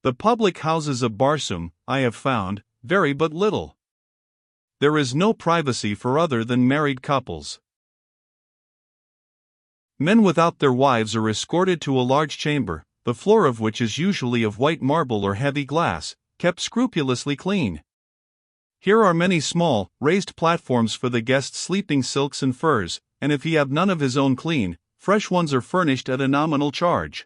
The public houses of Barsoom, I have found, vary but little. There is no privacy for other than married couples. Men without their wives are escorted to a large chamber, the floor of which is usually of white marble or heavy glass, kept scrupulously clean. Here are many small, raised platforms for the guest's sleeping silks and furs, and if he have none of his own clean, fresh ones are furnished at a nominal charge.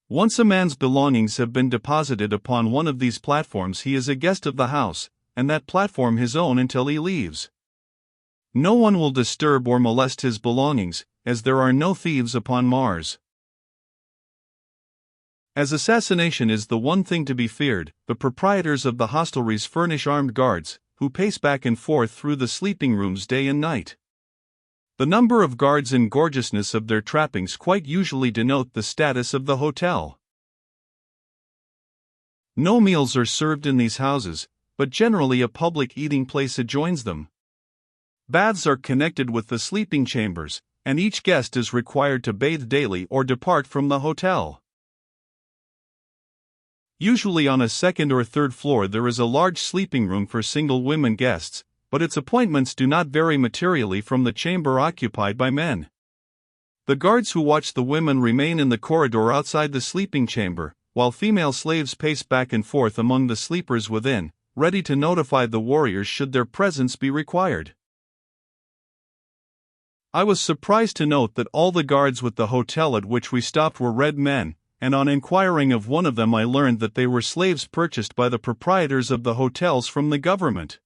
Once a man's belongings have been deposited upon one of these platforms, he is a guest of the house, and that platform his own until he leaves. No one will disturb or molest his belongings, as there are no thieves upon Mars. As assassination is the one thing to be feared, the proprietors of the hostelries furnish armed guards, who pace back and forth through the sleeping rooms day and night. The number of guards and gorgeousness of their trappings quite usually denote the status of the hotel. No meals are served in these houses, but generally a public eating place adjoins them. Baths are connected with the sleeping chambers, and each guest is required to bathe daily or depart from the hotel. Usually on a second or third floor there is a large sleeping room for single women guests, but its appointments do not vary materially from the chamber occupied by men. The guards who watch the women remain in the corridor outside the sleeping chamber, while female slaves pace back and forth among the sleepers within, ready to notify the warriors should their presence be required. I was surprised to note that all the guards with the hotel at which we stopped were red men, and on inquiring of one of them I learned that they were slaves purchased by the proprietors of the hotels from the government.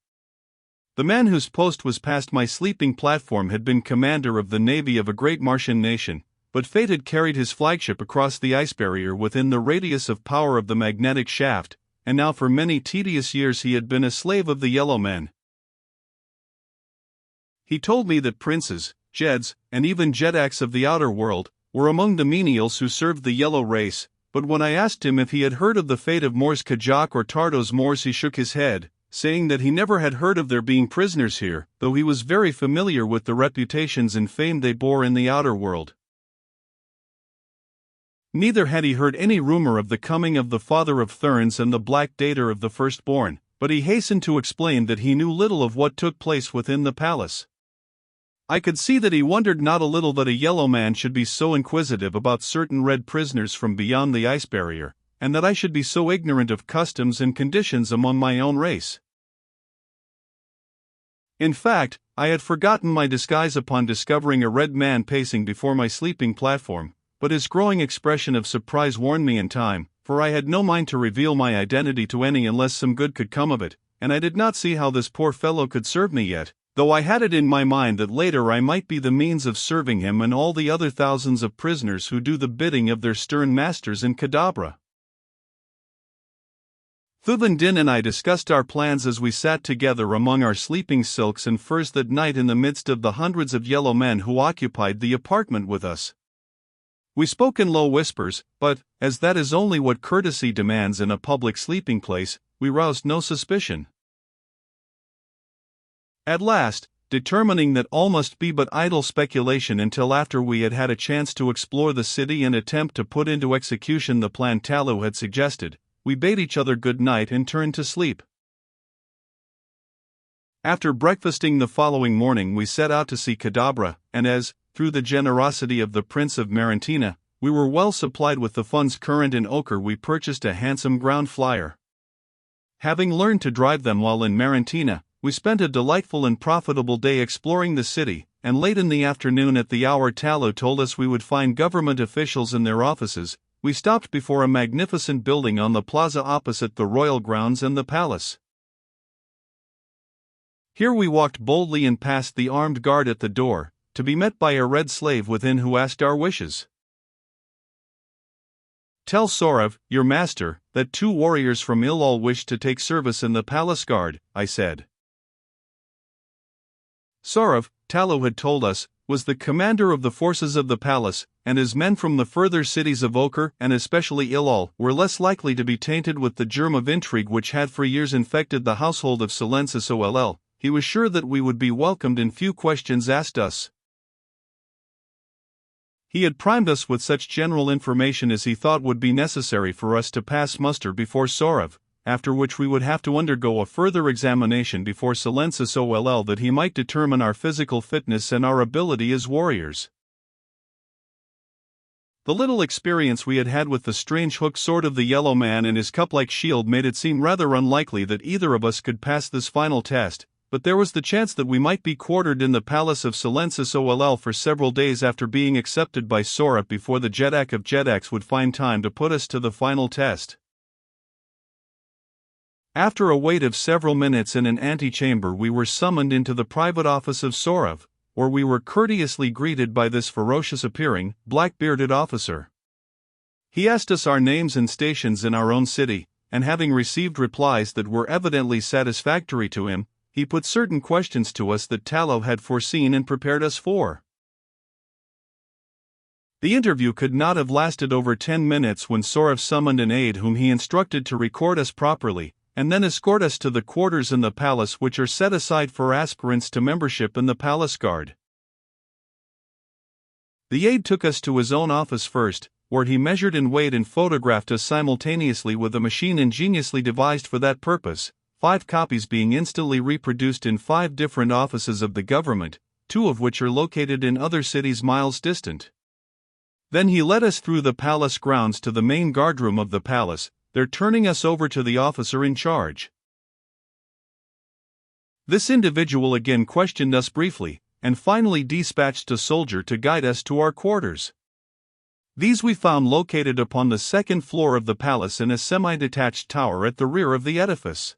The man whose post was past my sleeping platform had been commander of the navy of a great Martian nation, but fate had carried his flagship across the ice barrier within the radius of power of the magnetic shaft, and now for many tedious years he had been a slave of the yellow men. He told me that princes, Jeds, and even Jedaks of the outer world, were among the menials who served the yellow race, but when I asked him if he had heard of the fate of Mors Kajak or Tardos Mors he shook his head, saying that he never had heard of their being prisoners here, though he was very familiar with the reputations and fame they bore in the outer world. Neither had he heard any rumor of the coming of the father of Thurns and the black dater of the firstborn, but he hastened to explain that he knew little of what took place within the palace. I could see that he wondered not a little that a yellow man should be so inquisitive about certain red prisoners from beyond the ice barrier, and that I should be so ignorant of customs and conditions among my own race. In fact, I had forgotten my disguise upon discovering a red man pacing before my sleeping platform, but his growing expression of surprise warned me in time, for I had no mind to reveal my identity to any unless some good could come of it, and I did not see how this poor fellow could serve me yet, though I had it in my mind that later I might be the means of serving him and all the other thousands of prisoners who do the bidding of their stern masters in Kadabra. Thuban Din and I discussed our plans as we sat together among our sleeping silks and furs that night in the midst of the hundreds of yellow men who occupied the apartment with us. We spoke in low whispers, but, as that is only what courtesy demands in a public sleeping place, we roused no suspicion. At last, determining that all must be but idle speculation until after we had had a chance to explore the city and attempt to put into execution the plan Talu had suggested, we bade each other good night and turned to sleep. After breakfasting the following morning we set out to see Kadabra, and as, through the generosity of the Prince of Marantina, we were well supplied with the funds current in ochre, we purchased a handsome ground flyer. Having learned to drive them while in Marantina, we spent a delightful and profitable day exploring the city, and late in the afternoon at the hour Talu told us we would find government officials in their offices, we stopped before a magnificent building on the plaza opposite the royal grounds and the palace. Here we walked boldly and past the armed guard at the door, to be met by a red slave within who asked our wishes. "Tell Sorav, your master, that 2 warriors from Ilal wish to take service in the palace guard," I said. Sorav, Talu had told us, was the commander of the forces of the palace, and his men from the further cities of Ochre and especially Ilal were less likely to be tainted with the germ of intrigue which had for years infected the household of Silensis Oll. He was sure that we would be welcomed and few questions asked us. He had primed us with such general information as he thought would be necessary for us to pass muster before Sorav, after which we would have to undergo a further examination before Silensis Oll that he might determine our physical fitness and our ability as warriors. The little experience we had had with the strange hook sword of the Yellow Man and his cup-like shield made it seem rather unlikely that either of us could pass this final test, but there was the chance that we might be quartered in the palace of Silensis Oll for several days after being accepted by Sora before the Jedak of Jedaks would find time to put us to the final test. After a wait of several minutes in an antechamber, we were summoned into the private office of Sorav, where we were courteously greeted by this ferocious-appearing, black-bearded officer. He asked us our names and stations in our own city, and having received replies that were evidently satisfactory to him, he put certain questions to us that Tallow had foreseen and prepared us for. The interview could not have lasted over 10 minutes when Sorav summoned an aide whom he instructed to record us properly, and then escort us to the quarters in the palace which are set aside for aspirants to membership in the palace guard. The aide took us to his own office first, where he measured and weighed and photographed us simultaneously with a machine ingeniously devised for that purpose, 5 copies being instantly reproduced in 5 different offices of the government, 2 of which are located in other cities miles distant. Then he led us through the palace grounds to the main guardroom of the palace, there turning us over to the officer in charge. This individual again questioned us briefly, and finally dispatched a soldier to guide us to our quarters. These we found located upon the 2nd floor of the palace in a semi-detached tower at the rear of the edifice.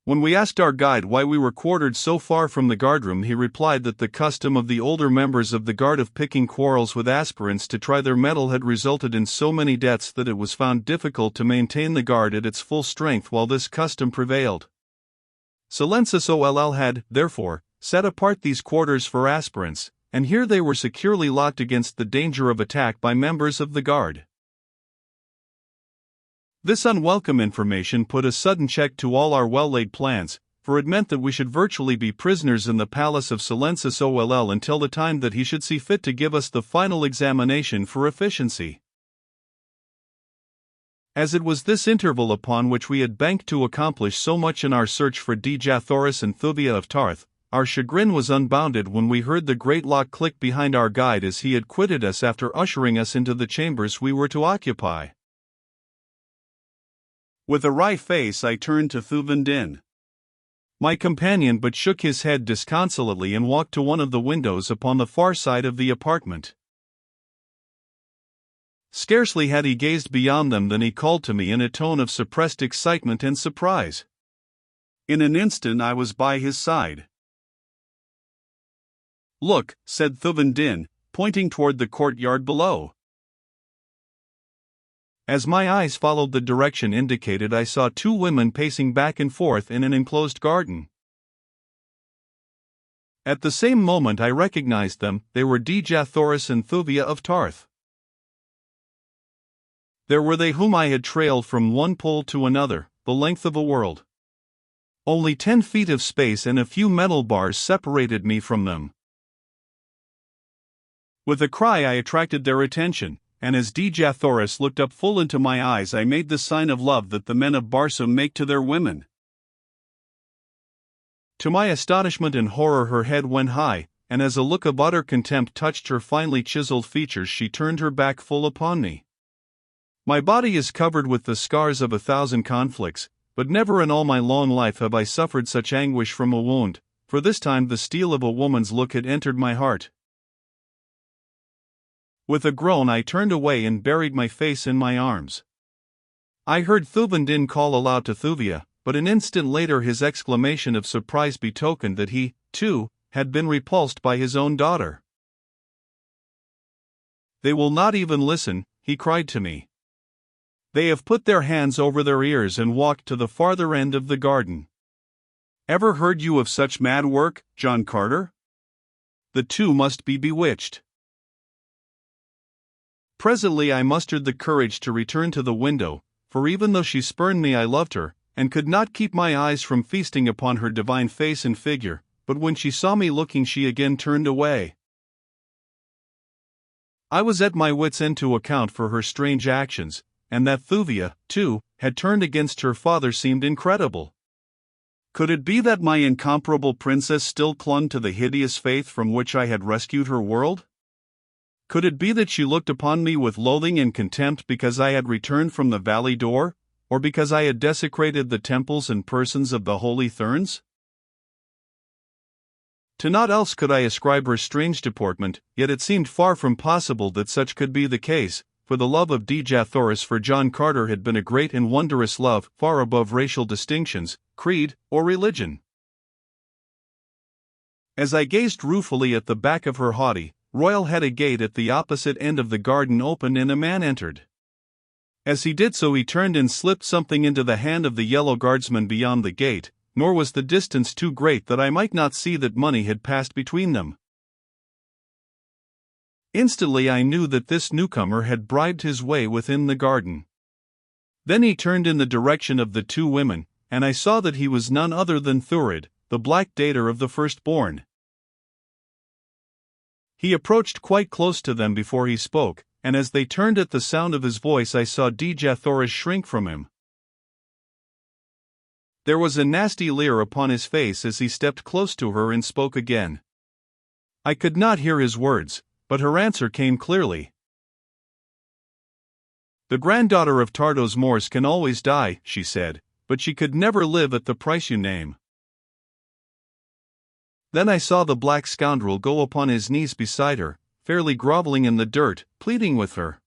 When we asked our guide why we were quartered so far from the guardroom, he replied that the custom of the older members of the guard of picking quarrels with aspirants to try their mettle had resulted in so many deaths that it was found difficult to maintain the guard at its full strength while this custom prevailed. Silensis Oll had, therefore, set apart these quarters for aspirants, and here they were securely locked against the danger of attack by members of the guard. This unwelcome information put a sudden check to all our well-laid plans, for it meant that we should virtually be prisoners in the palace of Silensis Oll until the time that he should see fit to give us the final examination for efficiency. As it was this interval upon which we had banked to accomplish so much in our search for Djathoris and Thuvia of Tarth, our chagrin was unbounded when we heard the great lock click behind our guide as he had quitted us after ushering us into the chambers we were to occupy. With a wry face I turned to Thuvan Din. My companion but shook his head disconsolately and walked to one of the windows upon the far side of the apartment. Scarcely had he gazed beyond them than he called to me in a tone of suppressed excitement and surprise. In an instant I was by his side. "Look," said Thuvan Din, pointing toward the courtyard below. As my eyes followed the direction indicated, I saw 2 women pacing back and forth in an enclosed garden. At the same moment I recognized them, they were Djathoris and Thuvia of Tarth. There were they whom I had trailed from one pole to another, the length of a world. Only 10 feet of space and a few metal bars separated me from them. With a cry I attracted their attention, and as Djathoris looked up full into my eyes I made the sign of love that the men of Barsoom make to their women. To my astonishment and horror her head went high, and as a look of utter contempt touched her finely chiseled features she turned her back full upon me. My body is covered with the scars of 1,000 conflicts, but never in all my long life have I suffered such anguish from a wound, for this time the steel of a woman's look had entered my heart. With a groan I turned away and buried my face in my arms. I heard Thuvan Din call aloud to Thuvia, but an instant later his exclamation of surprise betokened that he, too, had been repulsed by his own daughter. "They will not even listen," he cried to me. "They have put their hands over their ears and walked to the farther end of the garden. Ever heard you of such mad work, John Carter? The 2 must be bewitched." Presently I mustered the courage to return to the window, for even though she spurned me I loved her, and could not keep my eyes from feasting upon her divine face and figure, but when she saw me looking she again turned away. I was at my wits' end to account for her strange actions, and that Thuvia, too, had turned against her father seemed incredible. Could it be that my incomparable princess still clung to the hideous faith from which I had rescued her world? Could it be that she looked upon me with loathing and contempt because I had returned from the valley door, or because I had desecrated the temples and persons of the holy Therns? To naught else could I ascribe her strange deportment, yet it seemed far from possible that such could be the case, for the love of Dejathoris for John Carter had been a great and wondrous love, far above racial distinctions, creed, or religion. As I gazed ruefully at the back of her haughty, royal-headed gate at the opposite end of the garden opened and a man entered. As he did so he turned and slipped something into the hand of the yellow guardsman beyond the gate, nor was the distance too great that I might not see that money had passed between them. Instantly I knew that this newcomer had bribed his way within the garden. Then he turned in the direction of the two women, and I saw that he was none other than Thurid, the black dater of the firstborn. He approached quite close to them before he spoke, and as they turned at the sound of his voice I saw Dejathoris shrink from him. There was a nasty leer upon his face as he stepped close to her and spoke again. I could not hear his words, but her answer came clearly. "The granddaughter of Tardos Mors can always die," she said, "but she could never live at the price you name." Then I saw the black scoundrel go upon his knees beside her, fairly groveling in the dirt, pleading with her.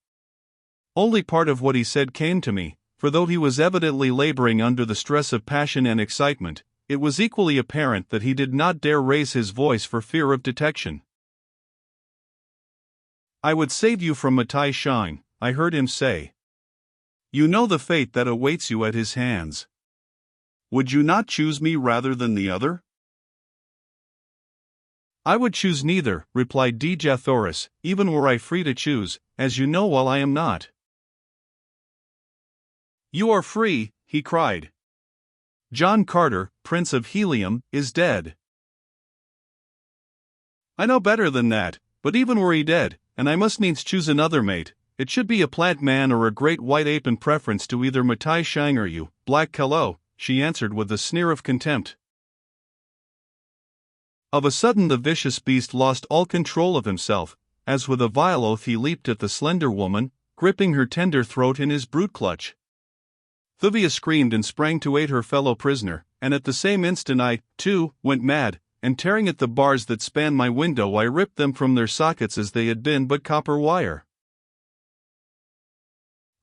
Only part of what he said came to me, for though he was evidently laboring under the stress of passion and excitement, it was equally apparent that he did not dare raise his voice for fear of detection. "I would save you from Matai Shine," I heard him say. "You know the fate that awaits you at his hands. Would you not choose me rather than the other?" "I would choose neither," replied Dejathoris, "even were I free to choose, as you know while I am not." "You are free," he cried. "John Carter, Prince of Helium, is dead." "I know better than that, but even were he dead, and I must needs choose another mate, it should be a plant man or a great white ape in preference to either Matai Shang or you, Black Calo," she answered with a sneer of contempt. Of a sudden the vicious beast lost all control of himself, as with a vile oath he leaped at the slender woman, gripping her tender throat in his brute clutch. Thuvia screamed and sprang to aid her fellow prisoner, and at the same instant I, too, went mad, and tearing at the bars that spanned my window I ripped them from their sockets as they had been but copper wire.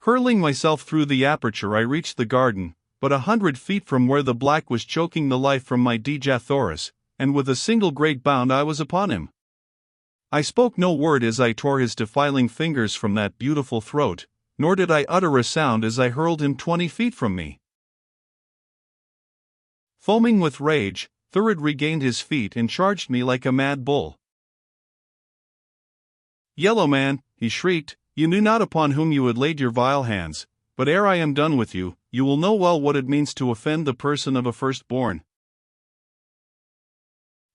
Hurling myself through the aperture I reached the garden, but 100 feet from where the black was choking the life from my Dejathoris, and with a single great bound I was upon him. I spoke no word as I tore his defiling fingers from that beautiful throat, nor did I utter a sound as I hurled him 20 feet from me. Foaming with rage, Thurid regained his feet and charged me like a mad bull. "Yellow man," he shrieked, "you knew not upon whom you had laid your vile hands, but ere I am done with you, you will know well what it means to offend the person of a firstborn."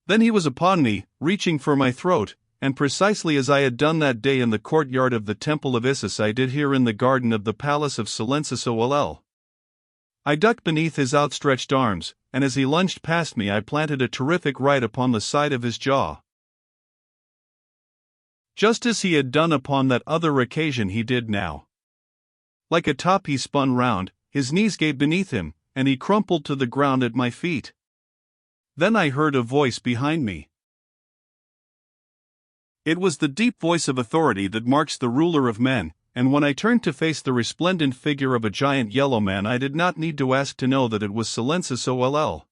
Then he was upon me, reaching for my throat, and precisely as I had done that day in the courtyard of the Temple of Isis I did here in the garden of the Palace of Silencio. I ducked beneath his outstretched arms, and as he lunged past me I planted a terrific right upon the side of his jaw. Just as he had done upon that other occasion he did now. Like a top he spun round, his knees gave beneath him, and he crumpled to the ground at my feet. Then I heard a voice behind me. It was the deep voice of authority that marks the ruler of men, and when I turned to face the resplendent figure of a giant yellow man I did not need to ask to know that it was Silencio.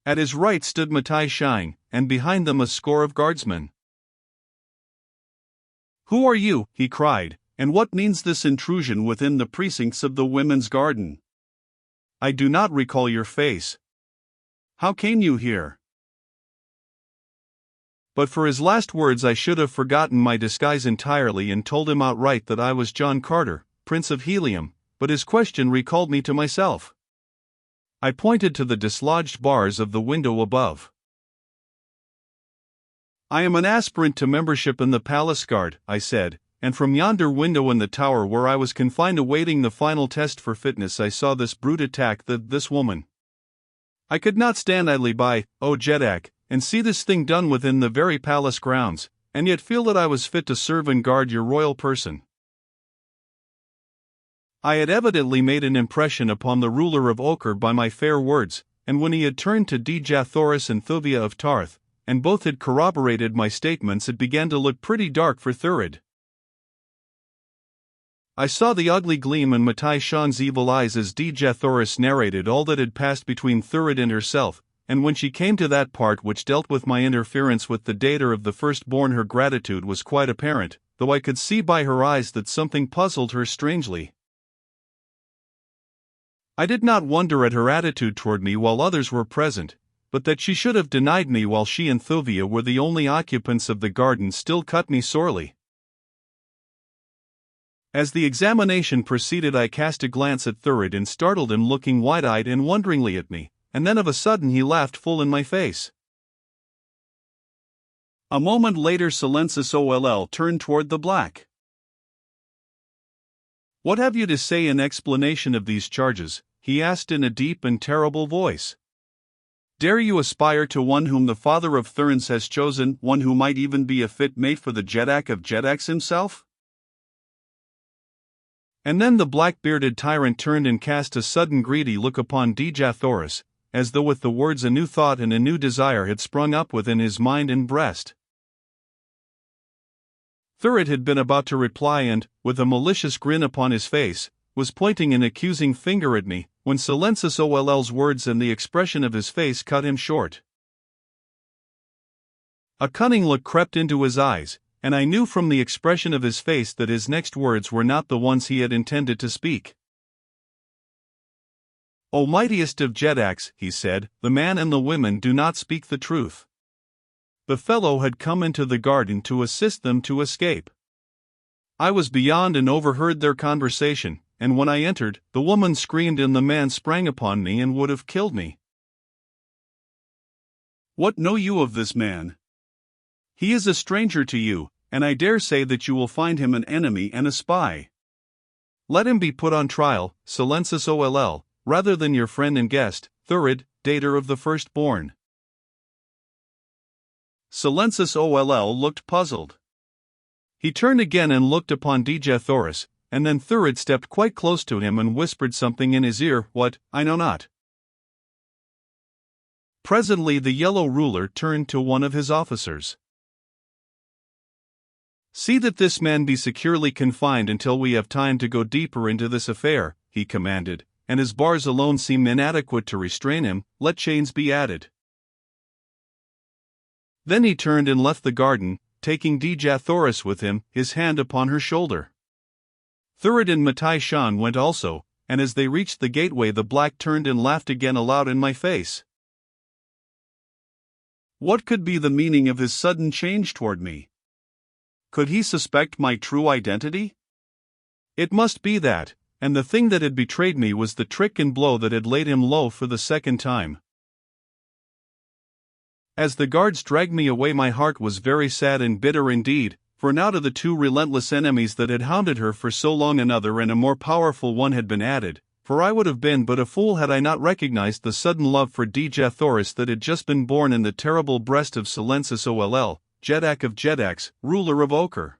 At his right stood Matai Shine, and behind them a score of guardsmen. "Who are you?" he cried, "and what means this intrusion within the precincts of the women's garden? I do not recall your face. How came you here?" But for his last words I should have forgotten my disguise entirely and told him outright that I was John Carter, Prince of Helium, but his question recalled me to myself. I pointed to the dislodged bars of the window above. I am an aspirant to membership in the Palace Guard, I said, and from yonder window in the tower where I was confined awaiting the final test for fitness I saw this brute attack this woman. I could not stand idly by, O Jeddak, and see this thing done within the very palace grounds, and yet feel that I was fit to serve and guard your royal person. I had evidently made an impression upon the ruler of Ochre by my fair words, and when he had turned to Dejathoris and Thuvia of Tarth, and both had corroborated my statements, it began to look pretty dark for Thurid. I saw the ugly gleam in Matai Shan's evil eyes as Dejathoris narrated all that had passed between Thurid and herself, and when she came to that part which dealt with my interference with the data of the firstborn, her gratitude was quite apparent, though I could see by her eyes that something puzzled her strangely. I did not wonder at her attitude toward me while others were present, but that she should have denied me while she and Thuvia were the only occupants of the garden still cut me sorely. As the examination proceeded, I cast a glance at Thurid and startled him, looking wide-eyed and wonderingly at me, and then of a sudden he laughed full in my face. A moment later Silensis Oll turned toward the Black. "What have you to say in explanation of these charges?" he asked in a deep and terrible voice. "Dare you aspire to one whom the father of Thurns has chosen, one who might even be a fit mate for the Jeddak of Jeddaks himself?" And then the black-bearded tyrant turned and cast a sudden greedy look upon Dejathoris, as though with the words a new thought and a new desire had sprung up within his mind and breast. Thurid had been about to reply and, with a malicious grin upon his face, was pointing an accusing finger at me, when Silensis Oll's words and the expression of his face cut him short. A cunning look crept into his eyes, and I knew from the expression of his face that his next words were not the ones he had intended to speak. "O mightiest of Jeddaks," he said, "the man and the women do not speak the truth. The fellow had come into the garden to assist them to escape. I was beyond and overheard their conversation, and when I entered, the woman screamed and the man sprang upon me and would have killed me. What know you of this man? He is a stranger to you, and I dare say that you will find him an enemy and a spy. Let him be put on trial, Silensis Oll, rather than your friend and guest, Thurid, dater of the firstborn." Silensis Oll looked puzzled. He turned again and looked upon Dejathoris, and then Thurid stepped quite close to him and whispered something in his ear, what, I know not. Presently the yellow ruler turned to one of his officers. "See that this man be securely confined until we have time to go deeper into this affair," he commanded, "and as bars alone seem inadequate to restrain him, let chains be added." Then he turned and left the garden, taking Dejathoris with him, his hand upon her shoulder. Thurid and Matai Shan went also, and as they reached the gateway the Black turned and laughed again aloud in my face. What could be the meaning of his sudden change toward me? Could he suspect my true identity? It must be that, and the thing that had betrayed me was the trick and blow that had laid him low for the second time. As the guards dragged me away my heart was very sad and bitter indeed, for now to the two relentless enemies that had hounded her for so long another and a more powerful one had been added, for I would have been but a fool had I not recognized the sudden love for Dejathoris that had just been born in the terrible breast of Silensis Oll, Jeddak of Jeddaks, ruler of Ochre.